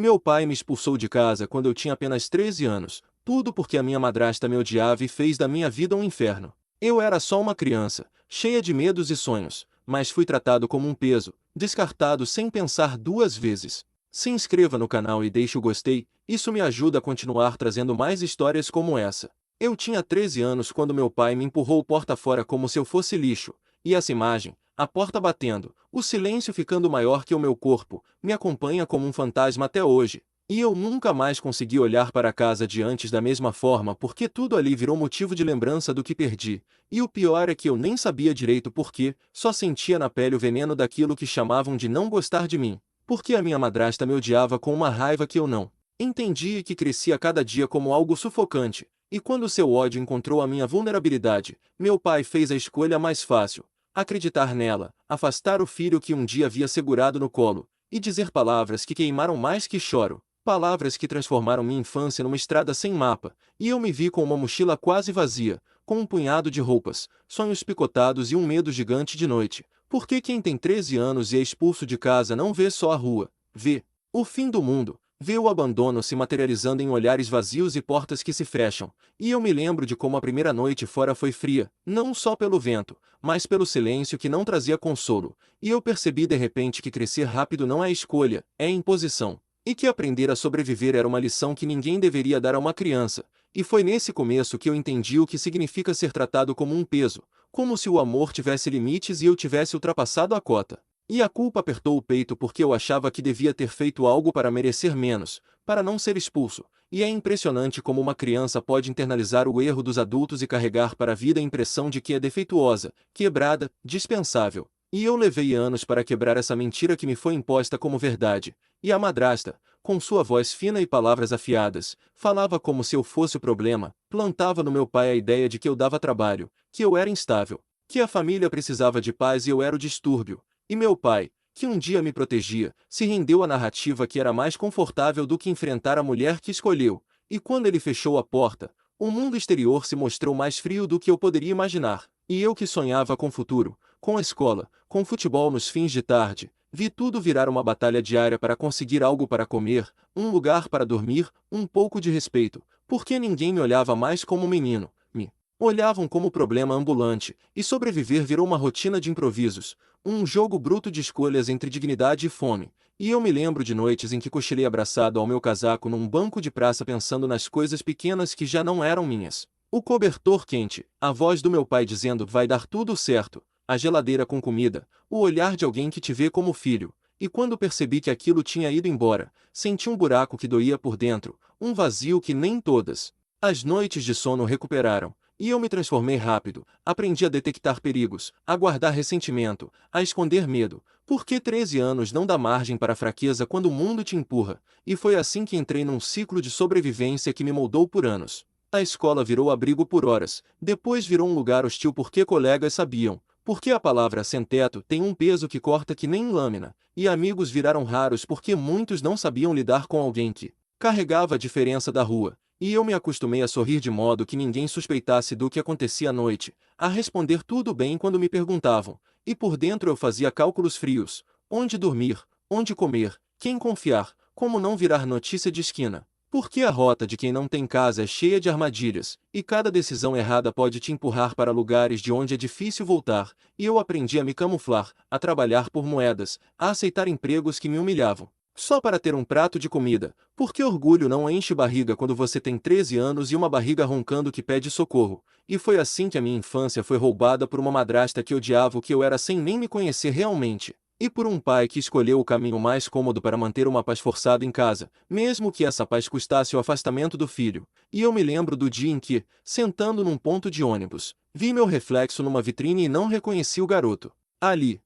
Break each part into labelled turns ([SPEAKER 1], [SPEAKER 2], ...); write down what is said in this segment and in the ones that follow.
[SPEAKER 1] Meu pai me expulsou de casa quando eu tinha apenas 13 anos, tudo porque a minha madrasta me odiava e fez da minha vida um inferno. Eu era só uma criança, cheia de medos e sonhos, mas fui tratado como um peso, descartado sem pensar duas vezes. Se inscreva no canal e deixe o gostei, isso me ajuda a continuar trazendo mais histórias como essa. Eu tinha 13 anos quando meu pai me empurrou porta fora como se eu fosse lixo, e essa imagem, a porta batendo, o silêncio ficando maior que o meu corpo, me acompanha como um fantasma até hoje. E eu nunca mais consegui olhar para a casa de antes da mesma forma porque tudo ali virou motivo de lembrança do que perdi. E o pior é que eu nem sabia direito porquê, só sentia na pele o veneno daquilo que chamavam de não gostar de mim. Porque a minha madrasta me odiava com uma raiva que eu não entendi e que crescia cada dia como algo sufocante. E quando seu ódio encontrou a minha vulnerabilidade, meu pai fez a escolha mais fácil: acreditar nela, afastar o filho que um dia havia segurado no colo, e dizer palavras que queimaram mais que choro. Palavras que transformaram minha infância numa estrada sem mapa, e eu me vi com uma mochila quase vazia, com um punhado de roupas, sonhos picotados e um medo gigante de noite. Porque quem tem 13 anos e é expulso de casa não vê só a rua, vê o fim do mundo, vê o abandono se materializando em olhares vazios e portas que se fecham. E eu me lembro de como a primeira noite fora foi fria, não só pelo vento, mas pelo silêncio que não trazia consolo. E eu percebi de repente que crescer rápido não é escolha, é imposição. E que aprender a sobreviver era uma lição que ninguém deveria dar a uma criança. E foi nesse começo que eu entendi o que significa ser tratado como um peso, como se o amor tivesse limites e eu tivesse ultrapassado a cota. E a culpa apertou o peito porque eu achava que devia ter feito algo para merecer menos, para não ser expulso. E é impressionante como uma criança pode internalizar o erro dos adultos e carregar para a vida a impressão de que é defeituosa, quebrada, dispensável. E eu levei anos para quebrar essa mentira que me foi imposta como verdade. E a madrasta, com sua voz fina e palavras afiadas, falava como se eu fosse o problema, plantava no meu pai a ideia de que eu dava trabalho, que eu era instável, que a família precisava de paz e eu era o distúrbio. E meu pai, que um dia me protegia, se rendeu à narrativa que era mais confortável do que enfrentar a mulher que escolheu. E quando ele fechou a porta, o mundo exterior se mostrou mais frio do que eu poderia imaginar. E eu que sonhava com o futuro, com a escola, com futebol nos fins de tarde, vi tudo virar uma batalha diária para conseguir algo para comer, um lugar para dormir, um pouco de respeito, porque ninguém me olhava mais como menino, me olhavam como problema ambulante, e sobreviver virou uma rotina de improvisos, um jogo bruto de escolhas entre dignidade e fome. E eu me lembro de noites em que cochilei abraçado ao meu casaco num banco de praça pensando nas coisas pequenas que já não eram minhas. O cobertor quente, a voz do meu pai dizendo vai dar tudo certo, a geladeira com comida, o olhar de alguém que te vê como filho. E quando percebi que aquilo tinha ido embora, senti um buraco que doía por dentro, um vazio que nem todas as noites de sono recuperaram. E eu me transformei rápido, aprendi a detectar perigos, a guardar ressentimento, a esconder medo, porque 13 anos não dá margem para fraqueza quando o mundo te empurra, e foi assim que entrei num ciclo de sobrevivência que me moldou por anos. A escola virou abrigo por horas, depois virou um lugar hostil porque colegas sabiam, porque a palavra sem-teto tem um peso que corta que nem lâmina, e amigos viraram raros porque muitos não sabiam lidar com alguém que carregava a diferença da rua. E eu me acostumei a sorrir de modo que ninguém suspeitasse do que acontecia à noite, a responder tudo bem quando me perguntavam, e por dentro eu fazia cálculos frios: onde dormir, onde comer, quem confiar, como não virar notícia de esquina. Porque a rota de quem não tem casa é cheia de armadilhas, e cada decisão errada pode te empurrar para lugares de onde é difícil voltar, e eu aprendi a me camuflar, a trabalhar por moedas, a aceitar empregos que me humilhavam, só para ter um prato de comida, porque orgulho não enche barriga quando você tem 13 anos e uma barriga roncando que pede socorro. E foi assim que a minha infância foi roubada por uma madrasta que odiava o que eu era sem nem me conhecer realmente. E por um pai que escolheu o caminho mais cômodo para manter uma paz forçada em casa, mesmo que essa paz custasse o afastamento do filho. E eu me lembro do dia em que, sentando num ponto de ônibus, vi meu reflexo numa vitrine e não reconheci o garoto. Ali,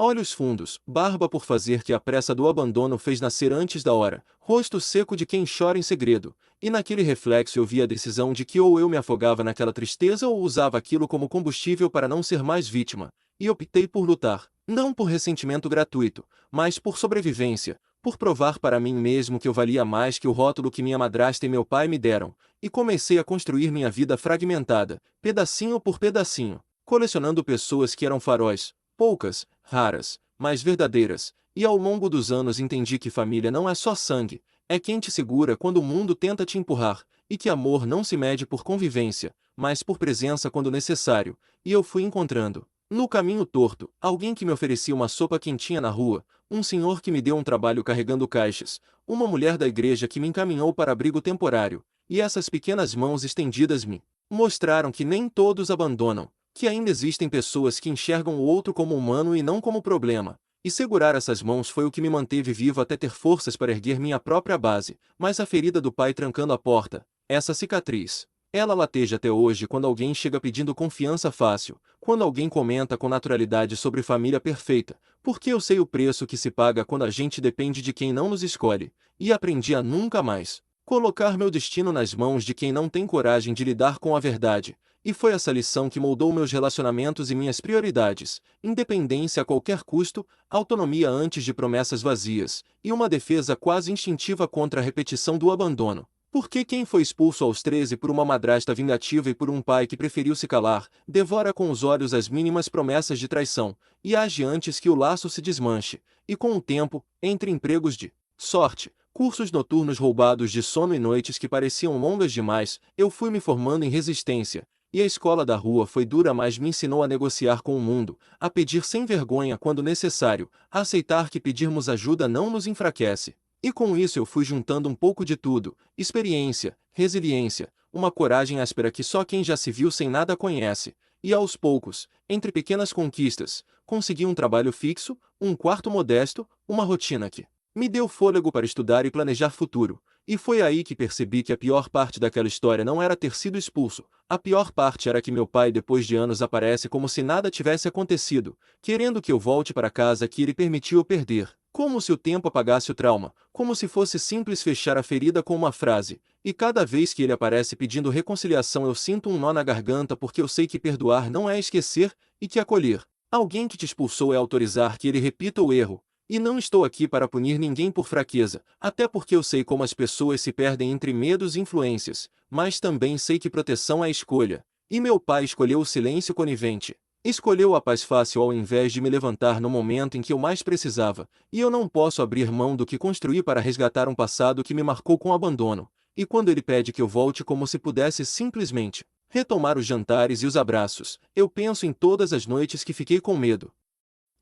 [SPEAKER 1] olhos fundos, barba por fazer que a pressa do abandono fez nascer antes da hora, rosto seco de quem chora em segredo, e naquele reflexo eu vi a decisão de que ou eu me afogava naquela tristeza ou usava aquilo como combustível para não ser mais vítima, e optei por lutar, não por ressentimento gratuito, mas por sobrevivência, por provar para mim mesmo que eu valia mais que o rótulo que minha madrasta e meu pai me deram, e comecei a construir minha vida fragmentada, pedacinho por pedacinho, colecionando pessoas que eram faróis, poucas, raras, mas verdadeiras, e ao longo dos anos entendi que família não é só sangue, é quem te segura quando o mundo tenta te empurrar, e que amor não se mede por convivência, mas por presença quando necessário, e eu fui encontrando, no caminho torto, alguém que me oferecia uma sopa quentinha na rua, um senhor que me deu um trabalho carregando caixas, uma mulher da igreja que me encaminhou para abrigo temporário, e essas pequenas mãos estendidas me mostraram que nem todos abandonam, que ainda existem pessoas que enxergam o outro como humano e não como problema. E segurar essas mãos foi o que me manteve vivo até ter forças para erguer minha própria base, mas a ferida do pai trancando a porta, essa cicatriz, ela lateja até hoje quando alguém chega pedindo confiança fácil, quando alguém comenta com naturalidade sobre família perfeita, porque eu sei o preço que se paga quando a gente depende de quem não nos escolhe, e aprendi a nunca mais colocar meu destino nas mãos de quem não tem coragem de lidar com a verdade. E foi essa lição que moldou meus relacionamentos e minhas prioridades, independência a qualquer custo, autonomia antes de promessas vazias, e uma defesa quase instintiva contra a repetição do abandono. Porque quem foi expulso aos 13 por uma madrasta vingativa e por um pai que preferiu se calar, devora com os olhos as mínimas promessas de traição, e age antes que o laço se desmanche, e com o tempo, entre empregos de sorte, cursos noturnos roubados de sono e noites que pareciam longas demais, eu fui me formando em resistência. E a escola da rua foi dura, mas me ensinou a negociar com o mundo, a pedir sem vergonha quando necessário, a aceitar que pedirmos ajuda não nos enfraquece. E com isso eu fui juntando um pouco de tudo, experiência, resiliência, uma coragem áspera que só quem já se viu sem nada conhece. E aos poucos, entre pequenas conquistas, consegui um trabalho fixo, um quarto modesto, uma rotina que me deu fôlego para estudar e planejar futuro. E foi aí que percebi que a pior parte daquela história não era ter sido expulso. A pior parte era que meu pai depois de anos aparece como se nada tivesse acontecido, querendo que eu volte para casa que ele permitiu eu perder. Como se o tempo apagasse o trauma, como se fosse simples fechar a ferida com uma frase. E cada vez que ele aparece pedindo reconciliação eu sinto um nó na garganta porque eu sei que perdoar não é esquecer, e que acolher alguém que te expulsou é autorizar que ele repita o erro. E não estou aqui para punir ninguém por fraqueza, até porque eu sei como as pessoas se perdem entre medos e influências, mas também sei que proteção é escolha. E meu pai escolheu o silêncio conivente. Escolheu a paz fácil ao invés de me levantar no momento em que eu mais precisava, e eu não posso abrir mão do que construí para resgatar um passado que me marcou com abandono. E quando ele pede que eu volte como se pudesse simplesmente retomar os jantares e os abraços, eu penso em todas as noites que fiquei com medo.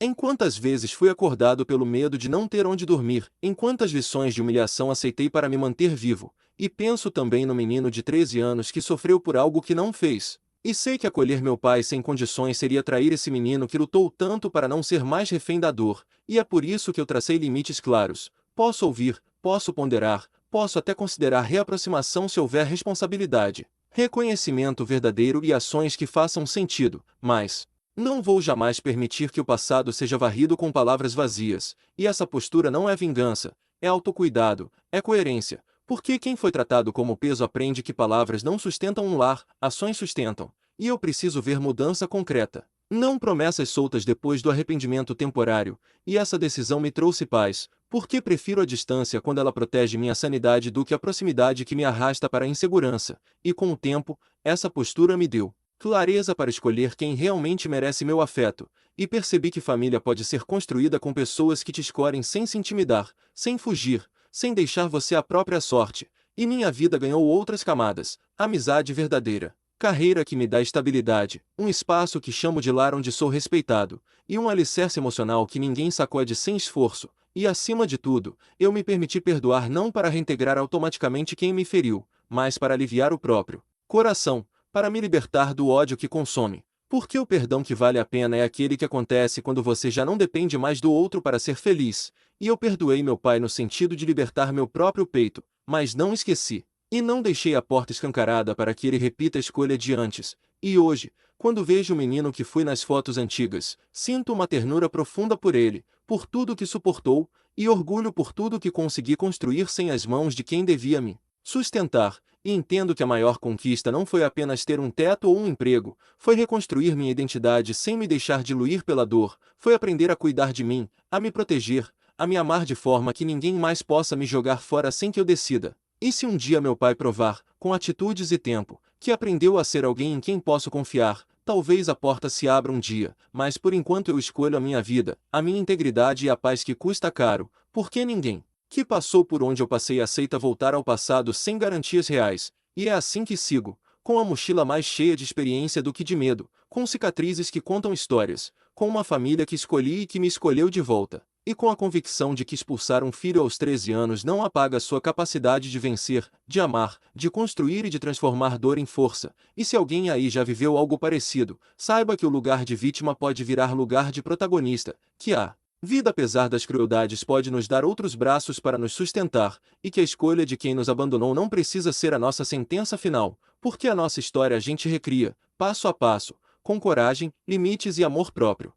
[SPEAKER 1] Em quantas vezes fui acordado pelo medo de não ter onde dormir, em quantas lições de humilhação aceitei para me manter vivo, e penso também no menino de 13 anos que sofreu por algo que não fez. E sei que acolher meu pai sem condições seria trair esse menino que lutou tanto para não ser mais refém da dor, e é por isso que eu tracei limites claros. Posso ouvir, posso ponderar, posso até considerar reaproximação se houver responsabilidade, reconhecimento verdadeiro e ações que façam sentido, mas não vou jamais permitir que o passado seja varrido com palavras vazias, e essa postura não é vingança, é autocuidado, é coerência, porque quem foi tratado como peso aprende que palavras não sustentam um lar, ações sustentam, e eu preciso ver mudança concreta, não promessas soltas depois do arrependimento temporário, e essa decisão me trouxe paz, porque prefiro a distância quando ela protege minha sanidade do que a proximidade que me arrasta para a insegurança, e com o tempo, essa postura me deu clareza para escolher quem realmente merece meu afeto, e percebi que família pode ser construída com pessoas que te escolhem sem se intimidar, sem fugir, sem deixar você à própria sorte, e minha vida ganhou outras camadas, amizade verdadeira, carreira que me dá estabilidade, um espaço que chamo de lar onde sou respeitado, e um alicerce emocional que ninguém sacode sem esforço, e acima de tudo, eu me permiti perdoar não para reintegrar automaticamente quem me feriu, mas para aliviar o próprio coração, para me libertar do ódio que consome. Porque o perdão que vale a pena é aquele que acontece quando você já não depende mais do outro para ser feliz. E eu perdoei meu pai no sentido de libertar meu próprio peito, mas não esqueci. E não deixei a porta escancarada para que ele repita a escolha de antes. E hoje, quando vejo o menino que fui nas fotos antigas, sinto uma ternura profunda por ele, por tudo que suportou, e orgulho por tudo que consegui construir sem as mãos de quem devia me sustentar. E entendo que a maior conquista não foi apenas ter um teto ou um emprego, foi reconstruir minha identidade sem me deixar diluir pela dor, foi aprender a cuidar de mim, a me proteger, a me amar de forma que ninguém mais possa me jogar fora sem que eu decida. E se um dia meu pai provar, com atitudes e tempo, que aprendeu a ser alguém em quem posso confiar, talvez a porta se abra um dia, mas por enquanto eu escolho a minha vida, a minha integridade e a paz que custa caro, porque ninguém Que passou por onde eu passei aceita voltar ao passado sem garantias reais, e é assim que sigo, com a mochila mais cheia de experiência do que de medo, com cicatrizes que contam histórias, com uma família que escolhi e que me escolheu de volta, e com a convicção de que expulsar um filho aos 13 anos não apaga sua capacidade de vencer, de amar, de construir e de transformar dor em força. E se alguém aí já viveu algo parecido, saiba que o lugar de vítima pode virar lugar de protagonista, que a vida, apesar das crueldades, pode nos dar outros braços para nos sustentar, e que a escolha de quem nos abandonou não precisa ser a nossa sentença final, porque a nossa história a gente recria, passo a passo, com coragem, limites e amor próprio.